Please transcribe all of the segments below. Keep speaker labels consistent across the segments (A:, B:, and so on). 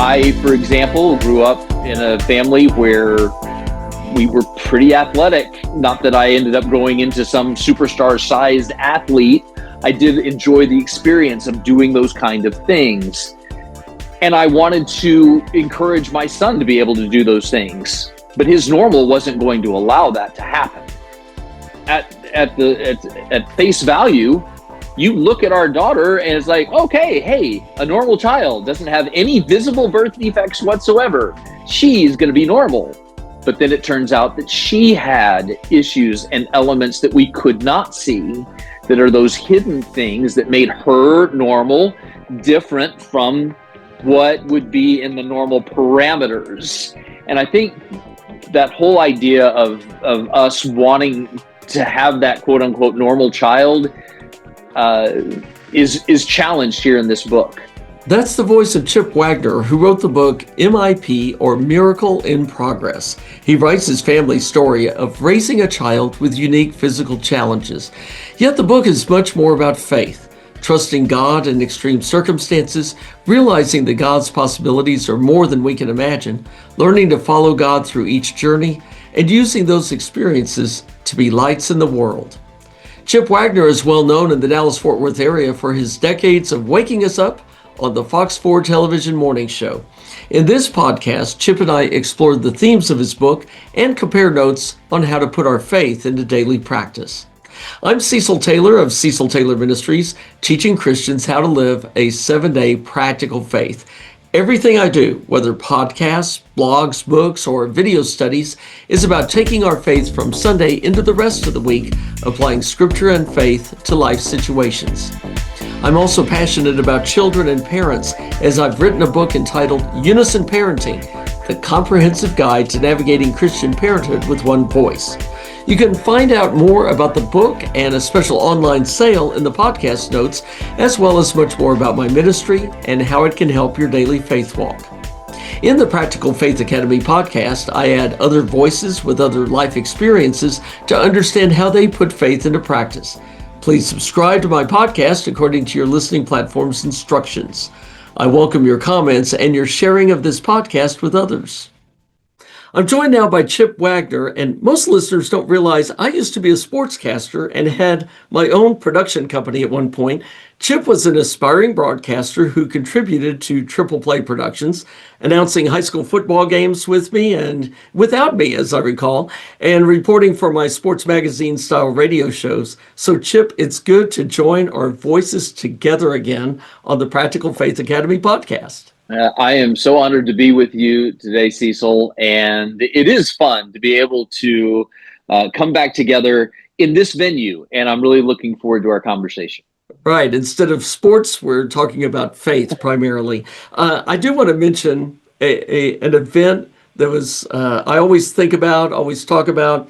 A: I, for example, grew up in a family where we were pretty athletic. Not that I ended up growing into some superstar-sized athlete. I did enjoy the experience of doing those kind of things. And I wanted to encourage my son to be able to do those things. But his normal wasn't going to allow that to happen. At face value, you look at our daughter and it's like, okay, hey, a normal child doesn't have any visible birth defects whatsoever. She's going to be normal. But then it turns out that she had issues and elements that we could not see, that are those hidden things that made her normal, different from what would be in the normal parameters. And I think that whole idea of us wanting to have that quote unquote normal child is challenged here in this book.
B: That's the voice of Chip Waggoner, who wrote the book M.I.P, or Miracle in Progress. He writes his family's story of raising a child with unique physical challenges. Yet the book is much more about faith, trusting God in extreme circumstances, realizing that God's possibilities are more than we can imagine, learning to follow God through each journey, and using those experiences to be lights in the world. Chip Waggoner is well known in the Dallas-Fort Worth area for his decades of waking us up on the Fox 4 television morning show. In this podcast, Chip and I explored the themes of his book and compare notes on how to put our faith into daily practice. I'm Cecil Taylor of Cecil Taylor Ministries, teaching Christians how to live a 7-day practical faith. Everything I do, whether podcasts, blogs, books, or video studies, is about taking our faith from Sunday into the rest of the week, applying scripture and faith to life situations. I'm also passionate about children and parents, as I've written a book entitled Unison Parenting, the comprehensive guide to navigating Christian parenthood with one voice. You can find out more about the book and a special online sale in the podcast notes, as well as much more about my ministry and how it can help your daily faith walk. In the Practical Faith Academy podcast, I add other voices with other life experiences to understand how they put faith into practice. Please subscribe to my podcast according to your listening platform's instructions. I welcome your comments and your sharing of this podcast with others. I'm joined now by Chip Waggoner, and most listeners don't realize I used to be a sportscaster and had my own production company at one point. Chip was an aspiring broadcaster who contributed to Triple Play Productions, announcing high school football games with me and without me, as I recall, and reporting for my sports magazine-style radio shows. So, Chip, it's good to join our voices together again on the Practical Faith Academy podcast.
A: I am so honored to be with you today, Cecil, and it is fun to be able to come back together in this venue, and I'm really looking forward to our conversation.
B: Right. Instead of sports, we're talking about faith primarily. I do want to mention an event that was I always think about, always talk about.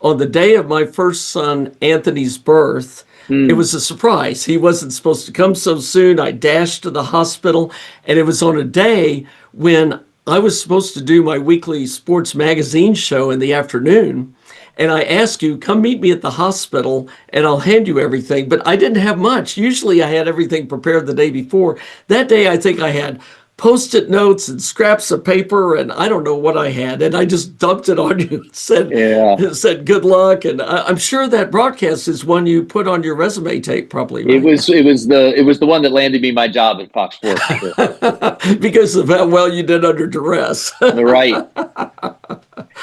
B: On the day of my first son, Anthony's birth, it was a surprise. He wasn't supposed to come so soon. I dashed to the hospital, and it was on a day when I was supposed to do my weekly sports magazine show in the afternoon. And I asked you, come meet me at the hospital and I'll hand you everything. But I didn't have much. Usually I had everything prepared the day before. That day, I think I had Post-it notes and scraps of paper, and I don't know what I had, and I just dumped it on you and said good luck. And I'm sure that broadcast is one you put on your resume tape, probably. Right?
A: It was the one that landed me my job at Fox 4. Sure.
B: Because of how well you did under duress.
A: Right.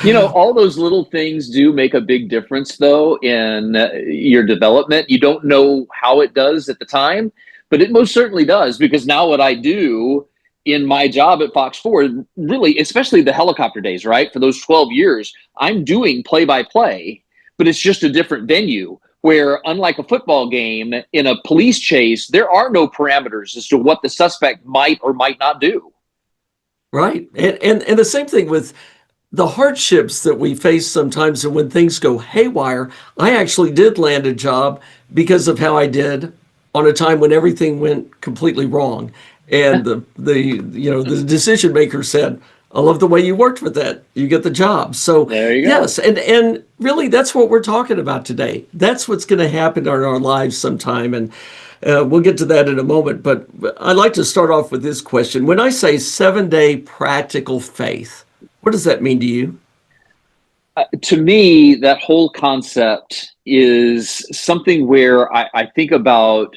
A: You know, all those little things do make a big difference, though, in your development. You don't know how it does at the time, but it most certainly does, because now what I do in my job at Fox 4, really, especially the helicopter days, right? For those 12 years, I'm doing play-by-play, but it's just a different venue where, unlike a football game, in a police chase, there are no parameters as to what the suspect might or might not do.
B: Right. And the same thing with the hardships that we face sometimes, and when things go haywire. I actually did land a job because of how I did on a time when everything went completely wrong. And the decision maker said, I love the way you worked with that. You get the job. So
A: There you go.
B: yes, and really that's what we're talking about today. That's what's going to happen in our lives sometime, and we'll get to that in a moment. But I'd like to start off with this question: when I say 7-day practical faith, what does that mean to you?
A: To me, that whole concept is something where I think about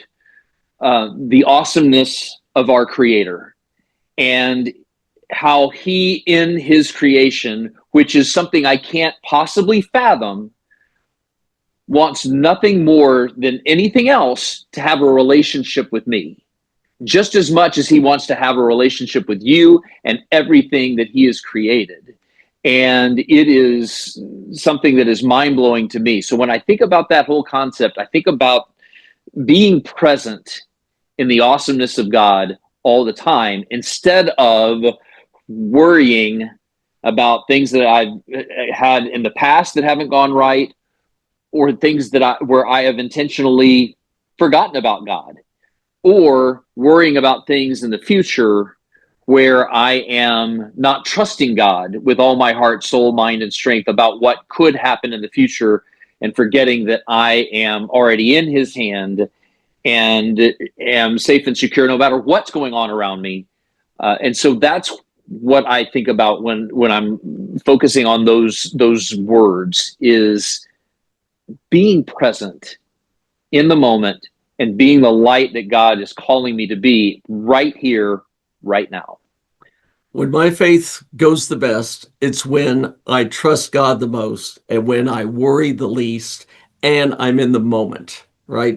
A: the awesomeness of our Creator and how He, in His creation, which is something I can't possibly fathom, wants nothing more than anything else to have a relationship with me, just as much as He wants to have a relationship with you and everything that He has created. And it is something that is mind blowing to me. So when I think about that whole concept, I think about being present in the awesomeness of God all the time instead of worrying about things that I've had in the past that haven't gone right, or things that where I have intentionally forgotten about God, or worrying about things in the future where I am not trusting God with all my heart, soul, mind, and strength about what could happen in the future, and forgetting that I am already in His hand and am safe and secure no matter what's going on around me. And so that's what I think about when I'm focusing on those words, is being present in the moment and being the light that God is calling me to be right here, right now.
B: When my faith goes the best, it's when I trust God the most and when I worry the least and I'm in the moment, right?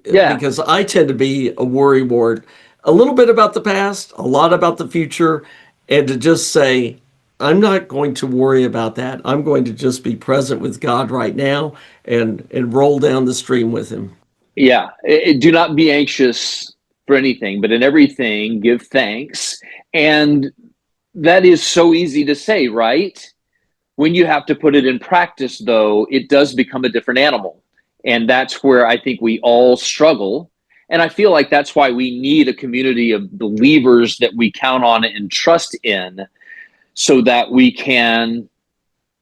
A: Yeah,
B: Because I tend to be a worrywart, a little bit about the past, a lot about the future, and to just say, I'm not going to worry about that. I'm going to just be present with God right now and roll down the stream with Him.
A: yeah. Do not be anxious for anything, but in everything give thanks. And that is so easy to say, right? When you have to put it in practice, though, it does become a different animal. And that's where I think we all struggle. And I feel like that's why we need a community of believers that we count on and trust in, so that we can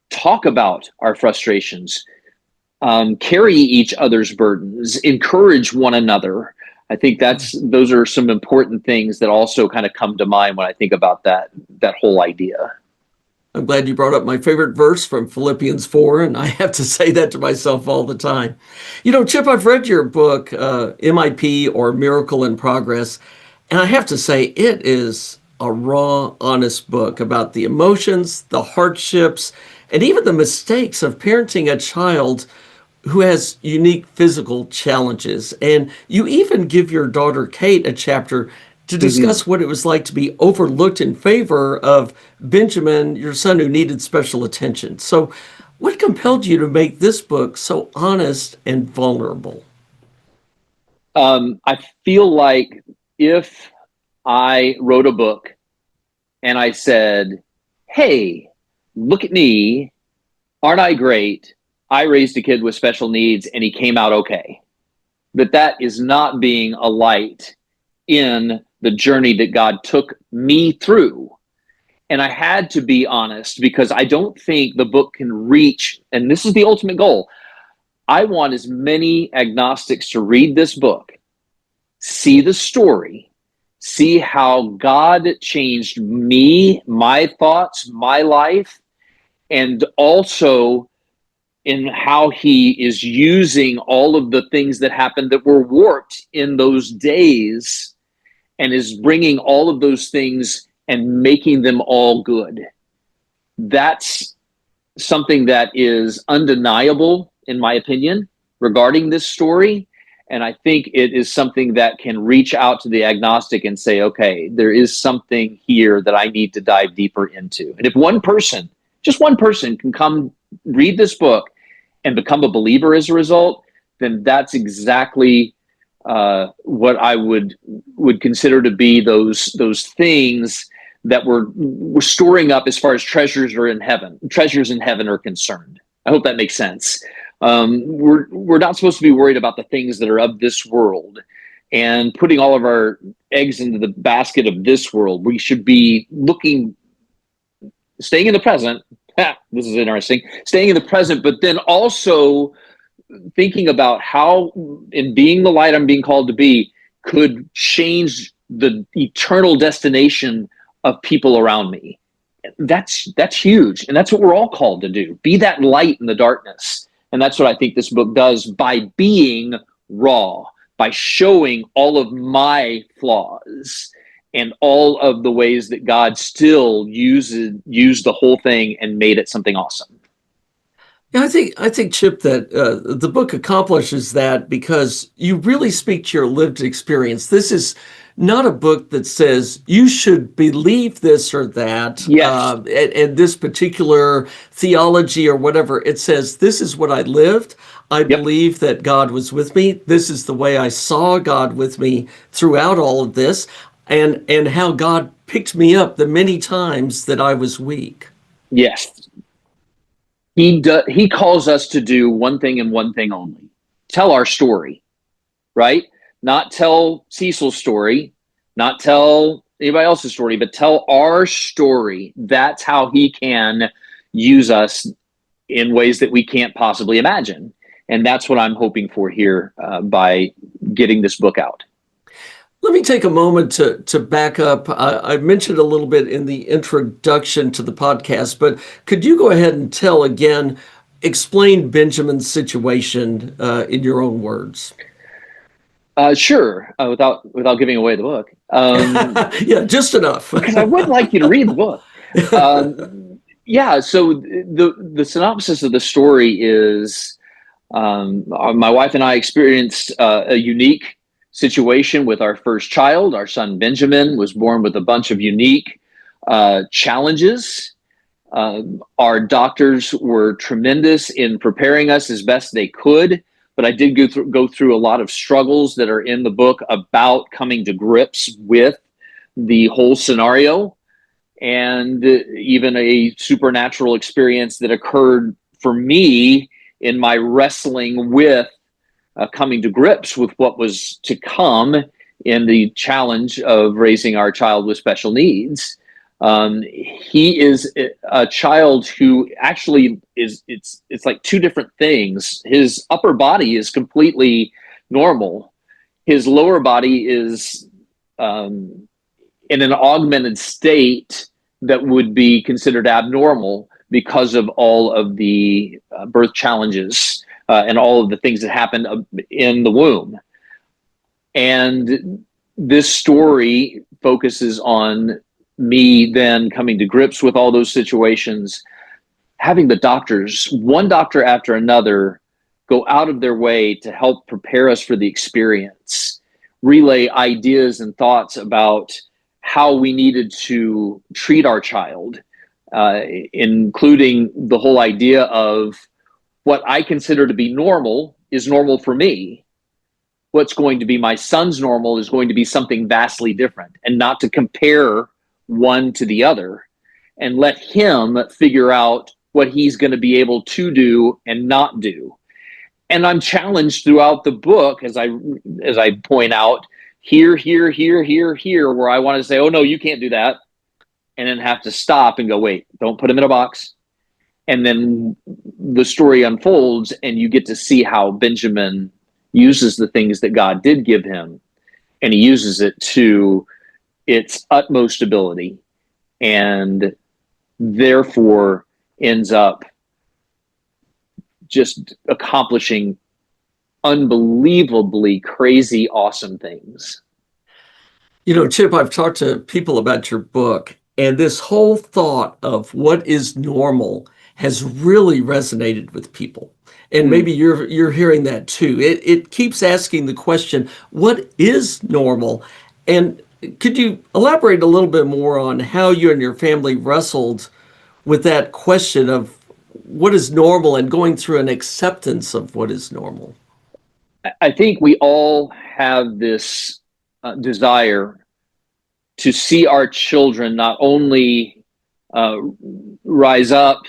A: talk about our frustrations, carry each other's burdens, encourage one another. I think those are some important things that also kind of come to mind when I think about that whole idea.
B: I'm glad you brought up my favorite verse from Philippians 4, and I have to say that to myself all the time. You know, Chip, I've read your book, M.I.P. or Miracle in Progress, and I have to say it is a raw, honest book about the emotions, the hardships, and even the mistakes of parenting a child who has unique physical challenges. And you even give your daughter Kate a chapter to
A: Mm-hmm.
B: discuss what it was like to be overlooked in favor of Benjamin, your son, who needed special attention. So, what compelled you to make this book so honest and vulnerable?
A: I feel like if I wrote a book and I said, "Hey, look at me. Aren't I great? I raised a kid with special needs and he came out okay." That is not being a light in the journey that God took me through. And I had to be honest, because I don't think the book can reach, and this is the ultimate goal. I want as many agnostics to read this book, see the story, see how God changed me, my thoughts, my life, and also in how He is using all of the things that happened that were warped in those days, and is bringing all of those things and making them all good. That's something that is undeniable, in my opinion, regarding this story. And I think it is something that can reach out to the agnostic and say, okay, there is something here that I need to dive deeper into. And if one person, just one person, can come read this book and become a believer as a result, then that's exactly what I would consider to be those things that we're storing up as far as treasures in heaven are concerned. I hope that makes sense. We're not supposed to be worried about the things that are of this world and putting all of our eggs into the basket of this world. We should be looking staying in the present. This is interesting. Staying in the present, but then also thinking about how, in being the light I'm being called to be, could change the eternal destination of people around me. That's huge, and that's what we're all called to do. Be that light in the darkness, and that's what I think this book does by being raw, by showing all of my flaws and all of the ways that God still used the whole thing and made it something awesome.
B: Yeah, I think, Chip, that the book accomplishes that because you really speak to your lived experience. This is not a book that says you should believe this or that,
A: Yes,
B: and this particular theology or whatever. It says, this is what I lived. I
A: yep,
B: believe that God was with me. This is the way I saw God with me throughout all of this, and how God picked me up the many times that I was weak.
A: yes. He calls us to do one thing and one thing only: tell our story, right? Not tell Cecil's story, not tell anybody else's story, but tell our story. That's how he can use us in ways that we can't possibly imagine. And that's what I'm hoping for here by getting this book out.
B: Let me take a moment to back up. I mentioned a little bit in the introduction to the podcast, but could you go ahead and tell again, explain Benjamin's situation in your own words?
A: Sure, without giving away the book,
B: Yeah, just enough.
A: because I would like you to read the book. Yeah, so the synopsis of the story is my wife and I experienced a unique situation with our first child. Our son Benjamin was born with a bunch of unique challenges. Our doctors were tremendous in preparing us as best they could, but I did go through a lot of struggles that are in the book about coming to grips with the whole scenario, and even a supernatural experience that occurred for me in my wrestling with coming to grips with what was to come in the challenge of raising our child with special needs. He is a child who actually it's like two different things. His upper body is completely normal. His lower body is in an augmented state that would be considered abnormal because of all of the birth challenges and all of the things that happened in the womb. And this story focuses on me then coming to grips with all those situations, having the doctors, one doctor after another, go out of their way to help prepare us for the experience, relay ideas and thoughts about how we needed to treat our child, including the whole idea of what I consider to be normal is normal for me. What's going to be my son's normal is going to be something vastly different, and not to compare one to the other, and let him figure out what he's going to be able to do and not do. And I'm challenged throughout the book as I point out here, where I want to say, oh no, you can't do that, and then have to stop and go, wait, don't put him in a box. And then the story unfolds, and you get to see how Benjamin uses the things that God did give him, and he uses it to its utmost ability, and therefore ends up just accomplishing unbelievably crazy, awesome things.
B: You know, Chip, I've talked to people about your book, and this whole thought of what is normal has really resonated with people. And
A: Mm.
B: maybe you're hearing that too. It keeps asking the question, what is normal? And could you elaborate a little bit more on how you and your family wrestled with that question of what is normal and going through an acceptance of what is normal?
A: I think we all have this desire to see our children not only uh, rise up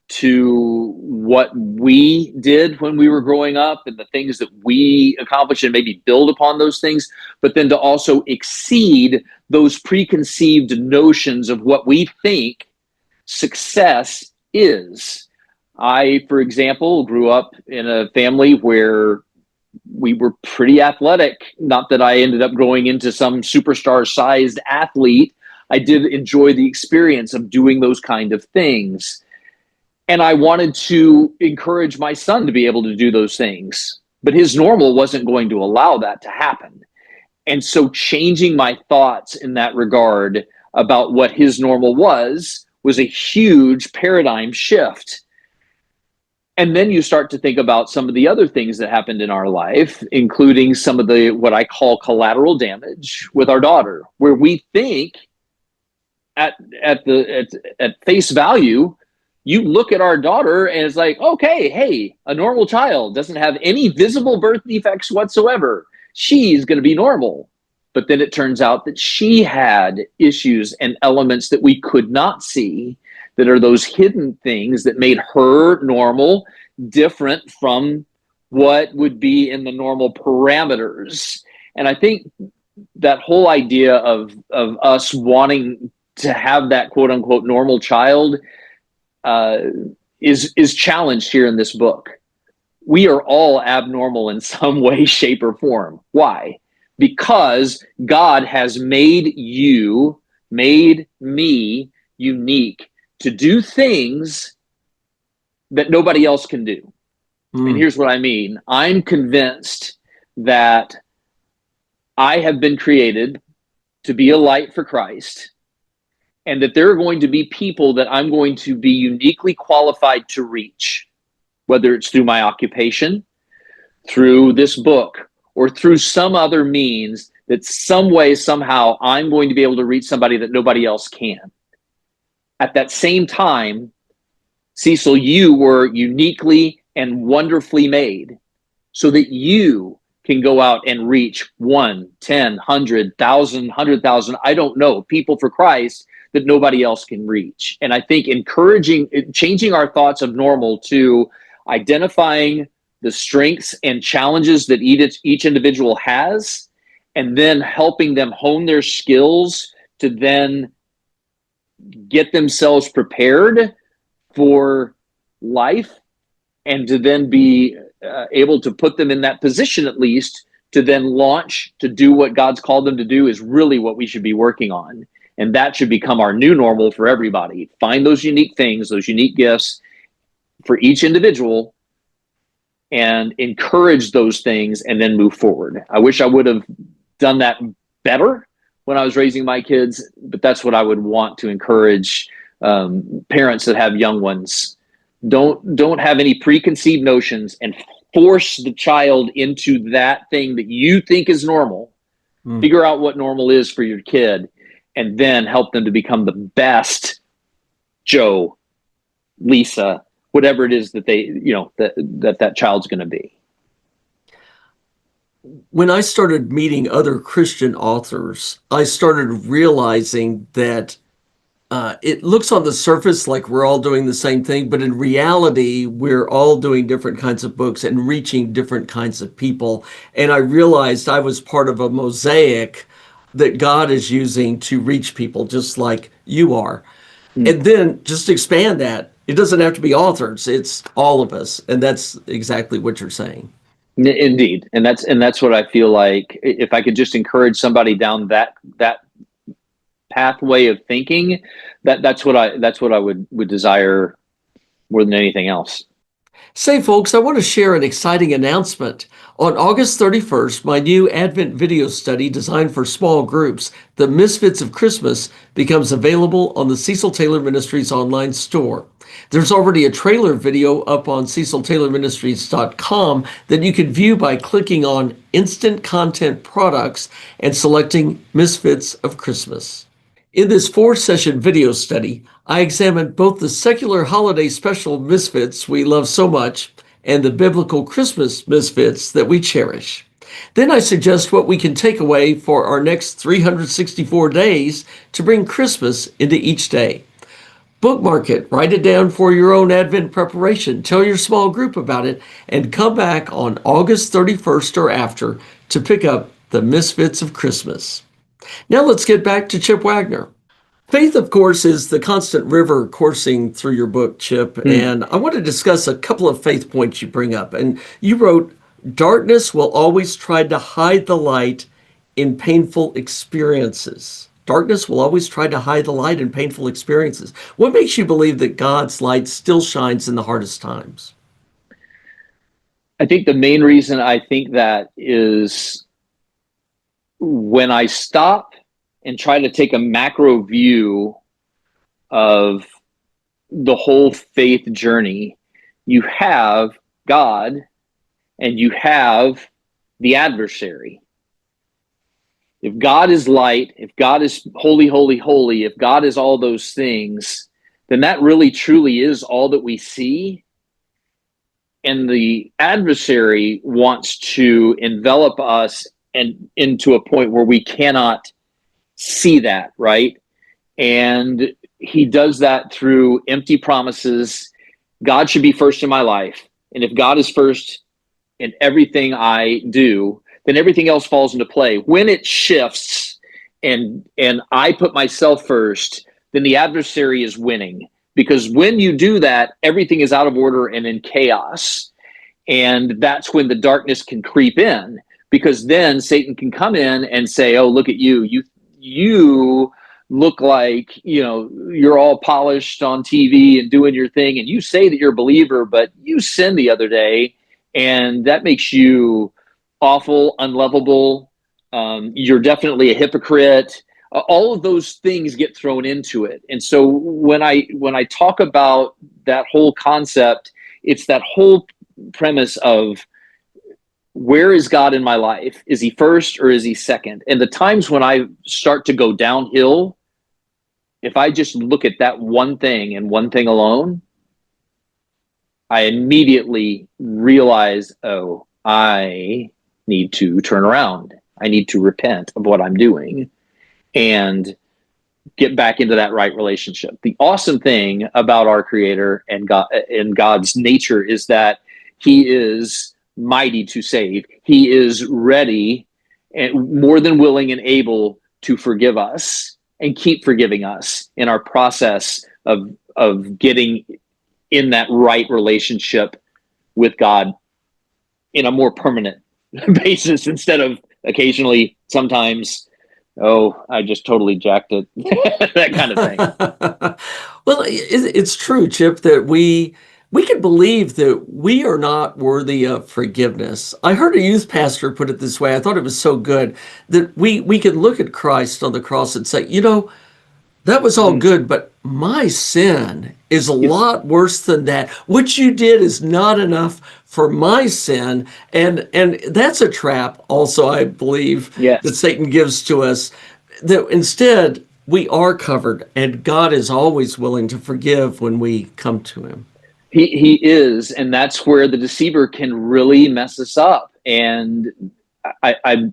A: to what we did when we were growing up and the things that we accomplished and maybe build upon those things, but then to also exceed those preconceived notions of what we think success is. I, for example, grew up in a family where we were pretty athletic. Not that I ended up growing into some superstar sized athlete. I did enjoy the experience of doing those kind of things. And I wanted to encourage my son to be able to do those things. But his normal wasn't going to allow that to happen. And so changing my thoughts in that regard about what his normal was a huge paradigm shift. And then you start to think about some of the other things that happened in our life, including some of the what I call collateral damage with our daughter, where we think at face value, you look at our daughter and it's like, okay, hey, a normal child doesn't have any visible birth defects whatsoever. She's going to be normal. But then it turns out that she had issues and elements that we could not see, that are those hidden things that made her normal, different from what would be in the normal parameters. And I think that whole idea of us wanting to have that quote unquote normal child is challenged here in this book. We are all abnormal in some way, shape, or form. Why? Because God has made me unique to do things that nobody else can do. And here's what I mean. I'm convinced that I have been created to be a light for Christ, and that there are going to be people that I'm going to be uniquely qualified to reach, whether it's through my occupation, through this book, or through some other means, that some way, somehow, I'm going to be able to reach somebody that nobody else can. At that same time, Cecil, you were uniquely and wonderfully made so that you can go out and reach 1, 10, 100,000, 100,000, I don't know, people for Christ that nobody else can reach. And I think changing our thoughts of normal to identifying the strengths and challenges that each individual has, and then helping them hone their skills to then get themselves prepared for life, and to then be able to put them in that position, at least, to then launch to do what God's called them to do, is really what we should be working on. And that should become our new normal for everybody. Find those unique things, those unique gifts for each individual, and encourage those things, and then move forward. I wish I would have done that better when I was raising my kids, but that's what I would want to encourage parents that have young ones. Don't have any preconceived notions and force the child into that thing that you think is normal. Figure out what normal is for your kid, and then help them to become the best Joe, Lisa, whatever it is that that child's going to be.
B: When I started meeting other Christian authors, I started realizing that it looks on the surface like we're all doing the same thing, but in reality, we're all doing different kinds of books and reaching different kinds of people. And I realized I was part of a mosaic that God is using to reach people just like you are. And then just expand that. It doesn't have to be authors, it's all of us. And that's exactly what you're saying.
A: Indeed. And that's what I feel like. If I could just encourage somebody down that pathway of thinking, that's what I would desire more than anything else.
B: Say, folks, I want to share an exciting announcement. On August 31st, my new Advent video study designed for small groups, The Misfits of Christmas, becomes available on the Cecil Taylor Ministries online store. There's already a trailer video up on ceciltaylorministries.com that you can view by clicking on Instant Content Products and selecting Misfits of Christmas. In this 4-session video study, I examined both the secular holiday special misfits we love so much and the biblical Christmas misfits that we cherish. Then I suggest what we can take away for our next 364 days to bring Christmas into each day. Bookmark it, write it down for your own Advent preparation, tell your small group about it, and come back on August 31st or after to pick up The Misfits of Christmas. Now let's get back to Chip Waggoner. Faith, of course, is the constant river coursing through your book, Chip.
A: Hmm.
B: And I want to discuss a couple of faith points you bring up. And you wrote, darkness will always try to hide the light in painful experiences. Darkness will always try to hide the light in painful experiences. What makes you believe that God's light still shines in the hardest times?
A: I think the main reason I think that is when I stop and try to take a macro view of the whole faith journey, you have God and you have the adversary. If God is light, if God is holy, holy, holy, if God is all those things, then that really truly is all that we see. And the adversary wants to envelop us and into a point where we cannot see that, right? And he does that through empty promises. God should be first in my life. And if God is first in everything I do, then everything else falls into play. When it shifts and I put myself first, then the adversary is winning. Because when you do that, everything is out of order and in chaos. And that's when the darkness can creep in, because then Satan can come in and say, oh, look at you. You look like, you're all polished on TV and doing your thing. And you say that you're a believer, but you sinned the other day. And that makes you awful, unlovable. You're definitely a hypocrite. All of those things get thrown into it. And so when I talk about that whole concept, it's that whole premise of, where is God in my life? Is he first or is he second? And the times when I start to go downhill, if I just look at that one thing and one thing alone, I immediately realize, oh, I need to turn around. I need to repent of what I'm doing and get back into that right relationship. The awesome thing about our Creator and God and God's nature is that he is mighty to save. He is ready and more than willing and able to forgive us and keep forgiving us in our process of getting in that right relationship with God in a more permanent basis, instead of occasionally, sometimes, oh, I just totally jacked it, that kind of thing.
B: Well, it's true, Chip, that we can believe that we are not worthy of forgiveness. I heard a youth pastor put it this way. I thought it was so good that we can look at Christ on the cross and say, that was all
A: Mhm.
B: good, but my sin is a
A: Yes.
B: lot worse than that. What you did is not enough for my sin. And that's a trap also, I believe, that
A: Yes.
B: Satan gives to us, that instead we are covered and God is always willing to forgive when we come to him.
A: He is, and that's where the deceiver can really mess us up. And I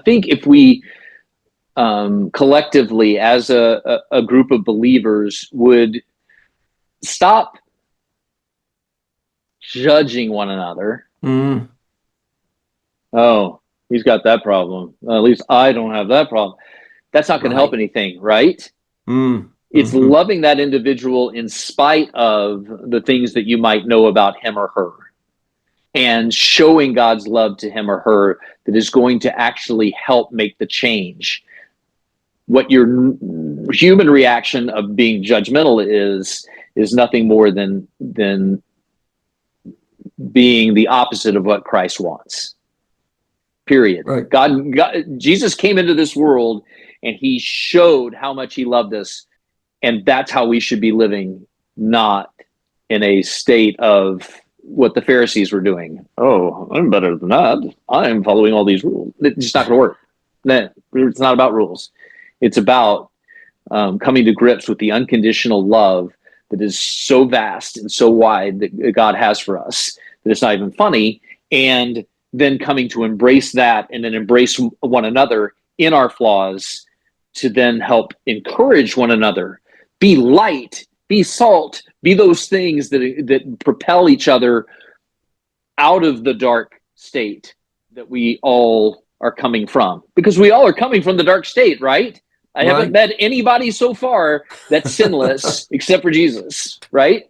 A: think if we collectively, as a group of believers, would stop judging one another.
B: Mm,
A: Oh, he's got that problem. At least I don't have that problem. That's not going to help
B: right.
A: anything, right?
B: Mm,
A: It's
B: hmm.
A: loving that individual in spite of the things that you might know about him or her, and showing God's love to him or her that is going to actually help make the change. What your human reaction of being judgmental is nothing more than being the opposite of what Christ wants. Period.
B: Right.
A: God, Jesus came into this world and he showed how much he loved us, and that's how we should be living, not in a state of what the Pharisees were doing. Oh, I'm better than that. I'm following all these rules. It's just not going to work. No, it's not about rules. It's about coming to grips with the unconditional love that is so vast and so wide that God has for us that it's not even funny. And then coming to embrace that and then embrace one another in our flaws, to then help encourage one another. Be light, be salt, be those things that propel each other out of the dark state that we all are coming from. Because we all are coming from the dark state, right? I haven't
B: Right.
A: met anybody so far that's sinless except for Jesus, right?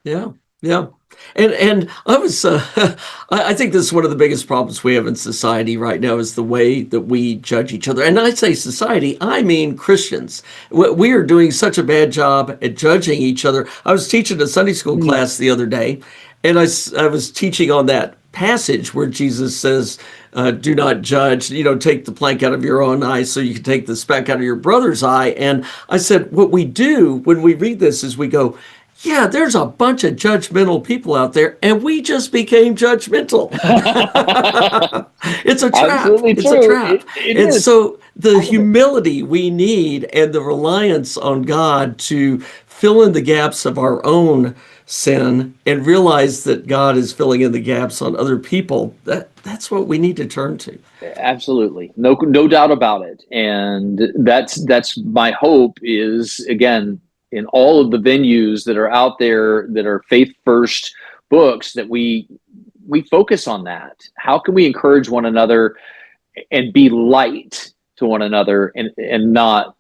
B: Yeah, yeah. And I was I think this is one of the biggest problems we have in society right now is the way that we judge each other. And I say society, I mean Christians. We are doing such a bad job at judging each other. I was teaching a Sunday school
A: Mm.
B: class the other day, and I was teaching on that passage where Jesus says, do not judge, take the plank out of your own eye so you can take the speck out of your brother's eye. And I said, what we do when we read this is we go, yeah, there's a bunch of judgmental people out there, and we just became judgmental. It's a trap.
A: Absolutely
B: It's a
A: true.
B: trap.
A: It
B: And
A: is.
B: so the
A: All of it.
B: humility we need and the reliance on God to fill in the gaps of our own sin and realize that God is filling in the gaps on other people, that's what we need to turn to.
A: Absolutely. No doubt about it. And that's my hope is, again, in all of the venues that are out there that are faith first books, that we focus on that. How can we encourage one another and be light to one another, and not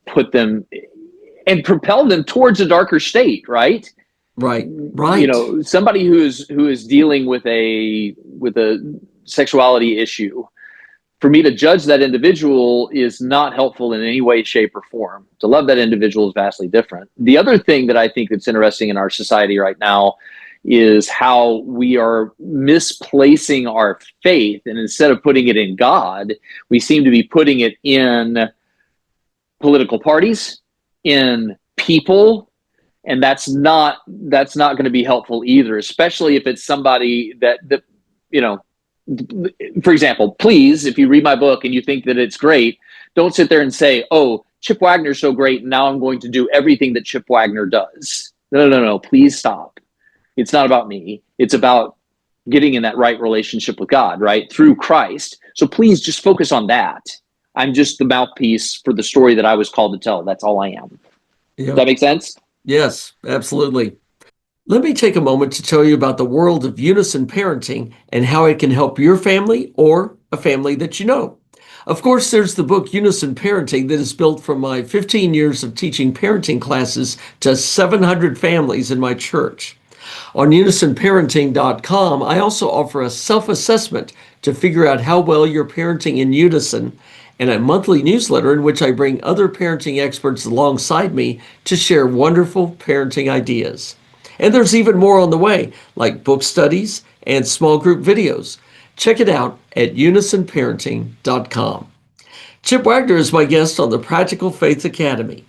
A: put them and propel them towards a darker state, right?
B: Right, right.
A: Somebody who is dealing with a sexuality issue, for me to judge that individual is not helpful in any way, shape, or form. To love that individual is vastly different. The other thing that I think that's interesting in our society right now is how we are misplacing our faith, and instead of putting it in God, we seem to be putting it in political parties, in people, and that's not going to be helpful either, especially if it's somebody that you know for example, please, if you read my book and you think that it's great, don't sit there and say, oh, Chip Wagner's so great and now I'm going to do everything that Chip Wagner does. No, please stop. It's not about me. It's about getting in that right relationship with God, right, through Christ. So please just focus on that. I'm just the mouthpiece for the story that I was called to tell. That's all I am. Does
B: Yeah.
A: that make sense?
B: Yes, absolutely. Let me take a moment to tell you about the world of unison parenting and how it can help your family or a family that you know. Of course, there's the book Unison Parenting that is built from my 15 years of teaching parenting classes to 700 families in my church. On unisonparenting.com, I also offer a self-assessment to figure out how well you're parenting in unison and a monthly newsletter in which I bring other parenting experts alongside me to share wonderful parenting ideas. And there's even more on the way, like book studies and small group videos. Check it out at unisonparenting.com. Chip Wagner is my guest on the Practical Faith Academy.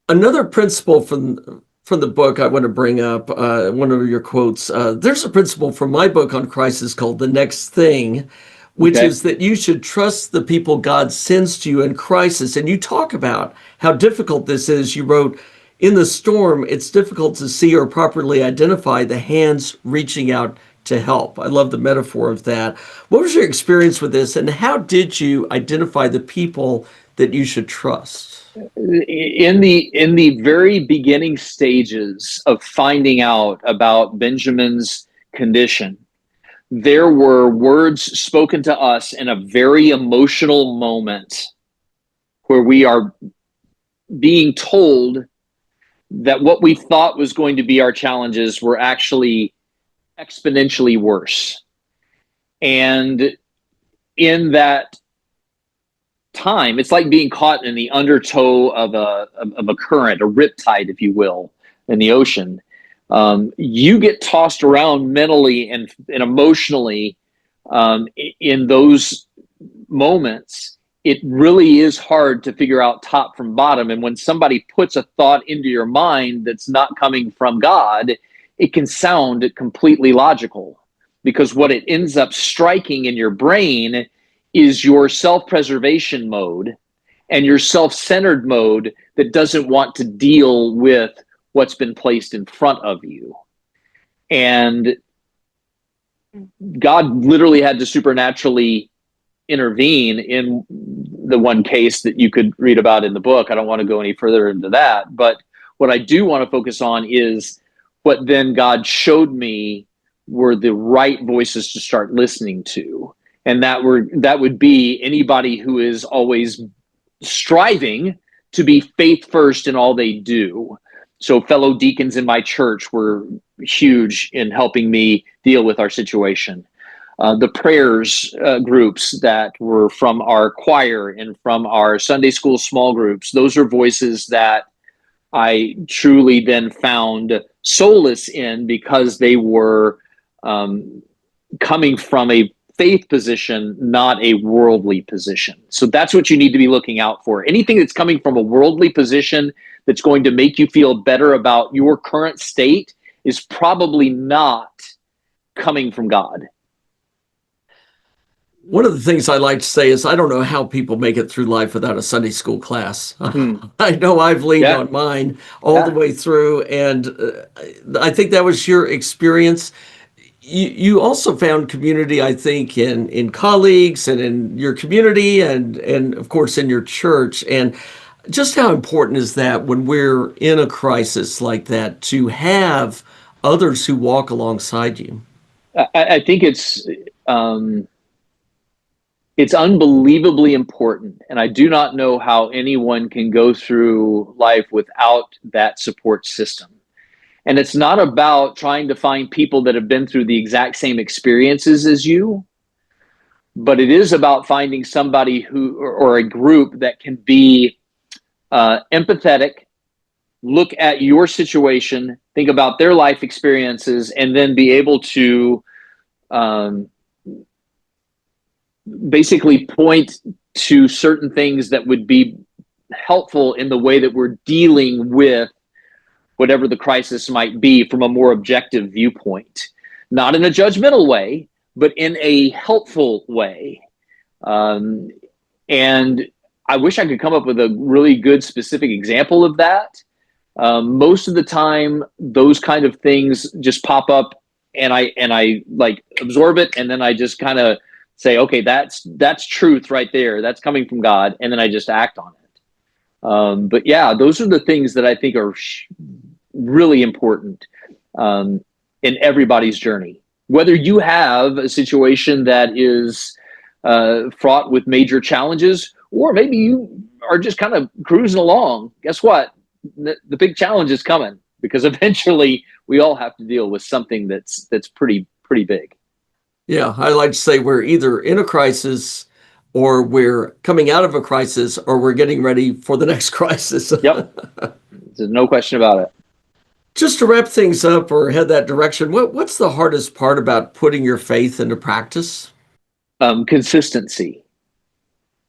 B: Another principle from the book I want to bring up, one of your quotes. There's a principle from my book on crisis called The Next Thing, which
A: Okay.
B: is that you should trust the people God sends to you in crisis. And you talk about how difficult this is. You wrote, in the storm, it's difficult to see or properly identify the hands reaching out to help. I love the metaphor of that. What was your experience with this, and how did you identify the people that you should trust?
A: In the very beginning stages of finding out about Benjamin's condition, there were words spoken to us in a very emotional moment where we are being told that what we thought was going to be our challenges were actually exponentially worse. And in that time, it's like being caught in the undertow of a current, a riptide, if you will, in the ocean. You get tossed around mentally and emotionally in those moments. It really is hard to figure out top from bottom. And when somebody puts a thought into your mind that's not coming from God, it can sound completely logical, because what it ends up striking in your brain is your self-preservation mode and your self-centered mode that doesn't want to deal with what's been placed in front of you. And God literally had to supernaturally intervene in the one case that you could read about in the book. I don't want to go any further into that, but what I do want to focus on is what then God showed me were the right voices to start listening to. And that would be anybody who is always striving to be faith first in all they do. So fellow deacons in my church were huge in helping me deal with our situation. The prayers groups that were from our choir and from our Sunday school small groups, those are voices that I truly then found solace in, because they were coming from a faith position, not a worldly position. So that's what you need to be looking out for. Anything that's coming from a worldly position that's going to make you feel better about your current state is probably not coming from God.
B: One of the things I like to say is I don't know how people make it through life without a Sunday school class. I know I've leaned on mine all the way through, and I think that was your experience. You also found community, I think, in colleagues and in your community and of course in your church. And just how important is that when we're in a crisis like that, to have others who walk alongside you?
A: I think it's unbelievably important. And I do not know how anyone can go through life without that support system. And it's not about trying to find people that have been through the exact same experiences as you, but it is about finding somebody who, or a group that can be empathetic, look at your situation, think about their life experiences, and then be able to basically point to certain things that would be helpful in the way that we're dealing with whatever the crisis might be from a more objective viewpoint, not in a judgmental way, but in a helpful way. And I wish I could come up with a really good specific example of that. Most of the time, those kind of things just pop up, and I like absorb it, and then I just kind of say, okay, that's truth right there. That's coming from God, and then I just act on it. But yeah, those are the things that I think are really important in everybody's journey. Whether you have a situation that is fraught with major challenges, or maybe you are just kind of cruising along, guess what? The big challenge is coming, because eventually we all have to deal with something that's pretty big.
B: Yeah, I like to say we're either in a crisis, or we're coming out of a crisis, or we're getting ready for the next crisis.
A: Yep. There's no question about it.
B: Just to wrap things up or head that direction, what's the hardest part about putting your faith into practice?
A: Consistency.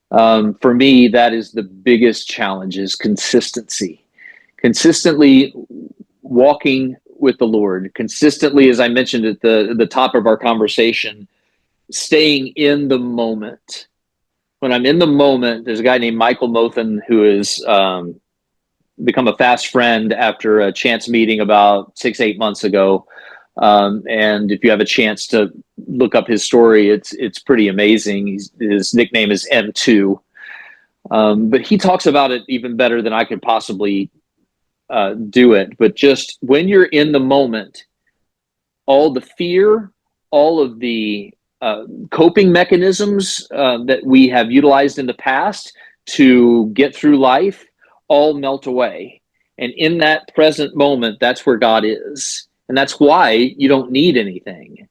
A: For me, that is the biggest challenge, is consistency. Consistently walking with the Lord, consistently, as I mentioned at the top of our conversation, staying in the moment. When I'm in the moment, there's a guy named Michael Mothen who has become a fast friend after a chance meeting about 6-8 months ago. And if you have a chance to look up his story, it's pretty amazing. His nickname is M2. But he talks about it even better than I could possibly do it. But just when you're in the moment, all the fear, all of the coping mechanisms that we have utilized in the past to get through life all melt away. And in that present moment, that's where God is. And that's why you don't need anything.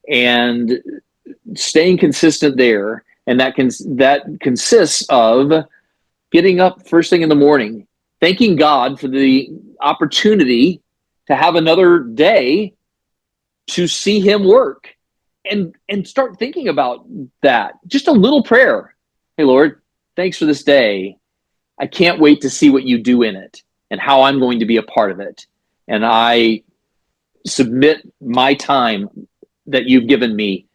A: And staying consistent there, and that consists of getting up first thing in the morning, thanking God for the opportunity to have another day to see him work, and start thinking about that. Just a little prayer. Hey, Lord, thanks for this day. I can't wait to see what you do in it and how I'm going to be a part of it. And I submit my time that you've given me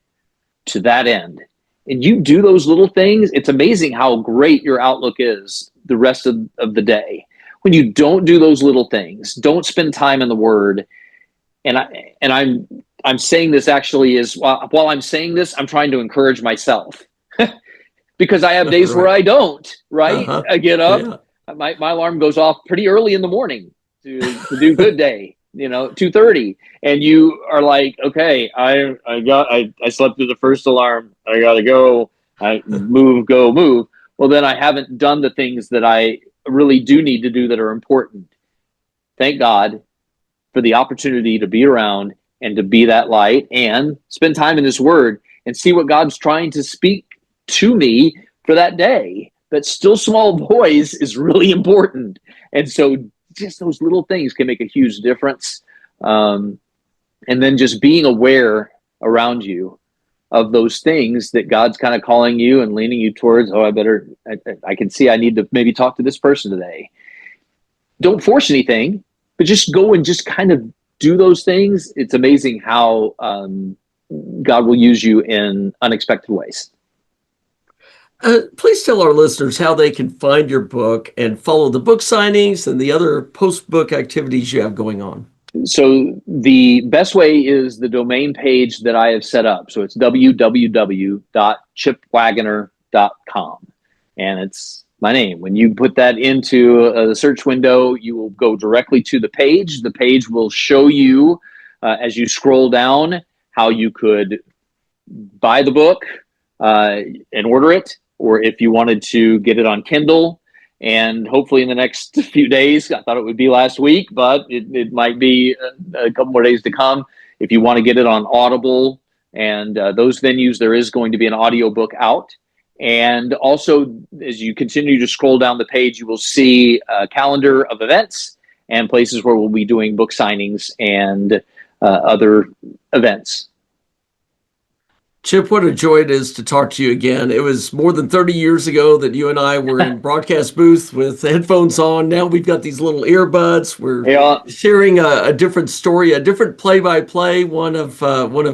A: to that end. And you do those little things, it's amazing how great your outlook is the rest of the day. When you don't do those little things, don't spend time in the Word. And I'm saying this actually is, while I'm saying this, I'm trying to encourage myself. Because I have days where I don't, right? I get up, my alarm goes off pretty early in the morning to do good day, 2:30. And you are like, okay, I slept through the first alarm. I got to go, go move. well, then I haven't done the things that I really do need to do that are important. Thank God for the opportunity to be around and to be that light and spend time in His Word and see what God's trying to speak to me for that day. That still small voice is really important. And so just those little things can make a huge difference. And then just being aware around you of those things that God's kind of calling you and leaning you towards. Oh, I can see I need to maybe talk to this person today. Don't force anything, but just go and just kind of do those things. It's amazing how God will use you in unexpected ways.
B: Please tell our listeners how they can find your book and follow the book signings and the other post-book activities you have going on.
A: So the best way is the domain page that I have set up. So it's www.chipwaggoner.com. And it's my name. When you put that into the search window, you will go directly to the page. The page will show you, as you scroll down, how you could buy the book and order it, or if you wanted to get it on Kindle. And hopefully in the next few days, I thought it would be last week, but it might be a couple more days to come. If you want to get it on Audible and those venues, there is going to be an audiobook out. And also, as you continue to scroll down the page, you will see a calendar of events and places where we'll be doing book signings and other events.
B: Chip, what a joy it is to talk to you again. It was more than 30 years ago that you and I were in broadcast booth with headphones on. Now we've got these little earbuds. We're sharing a different story, a different play-by-play, one of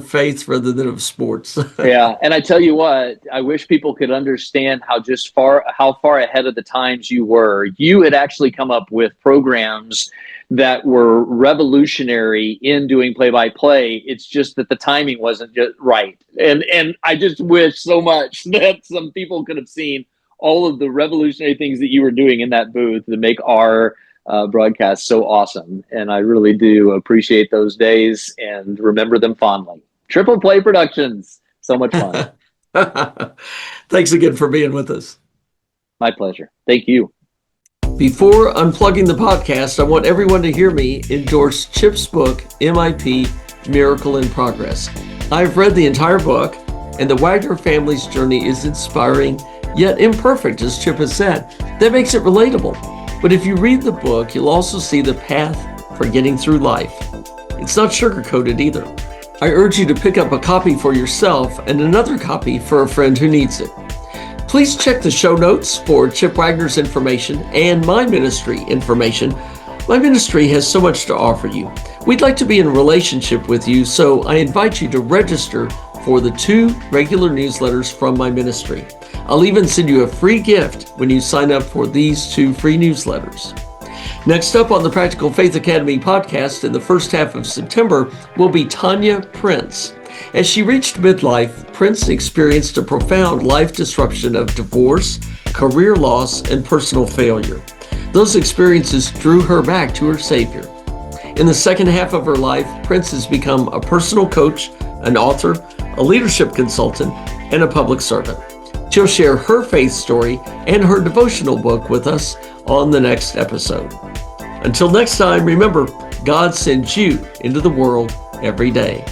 B: faith rather than of sports.
A: Yeah, and I tell you what, I wish people could understand how far ahead of the times you were. You had actually come up with programs that were revolutionary in doing play-by-play. It's just that the timing wasn't just right. And I just wish so much that some people could have seen all of the revolutionary things that you were doing in that booth to make our broadcast so awesome. And I really do appreciate those days and remember them fondly. Triple Play Productions. So much fun.
B: Thanks again for being with us.
A: My pleasure. Thank you.
B: Before unplugging the podcast, I want everyone to hear me endorse Chip's book, M.I.P, Miracle in Progress. I've read the entire book, and the Waggoner family's journey is inspiring, yet imperfect, as Chip has said. That makes it relatable. But if you read the book, you'll also see the path for getting through life. It's not sugar-coated either. I urge you to pick up a copy for yourself and another copy for a friend who needs it. Please check the show notes for Chip Waggoner's information and my ministry information. My ministry has so much to offer you. We'd like to be in a relationship with you, so I invite you to register for the 2 regular newsletters from my ministry. I'll even send you a free gift when you sign up for these 2 free newsletters. Next up on the Practical Faith Academy podcast in the first half of September will be Tanya Prince. As she reached midlife, Prince experienced a profound life disruption of divorce, career loss, and personal failure. Those experiences drew her back to her Savior. In the second half of her life, Prince has become a personal coach, an author, a leadership consultant, and a public servant. She'll share her faith story and her devotional book with us on the next episode. Until next time, remember, God sends you into the world every day.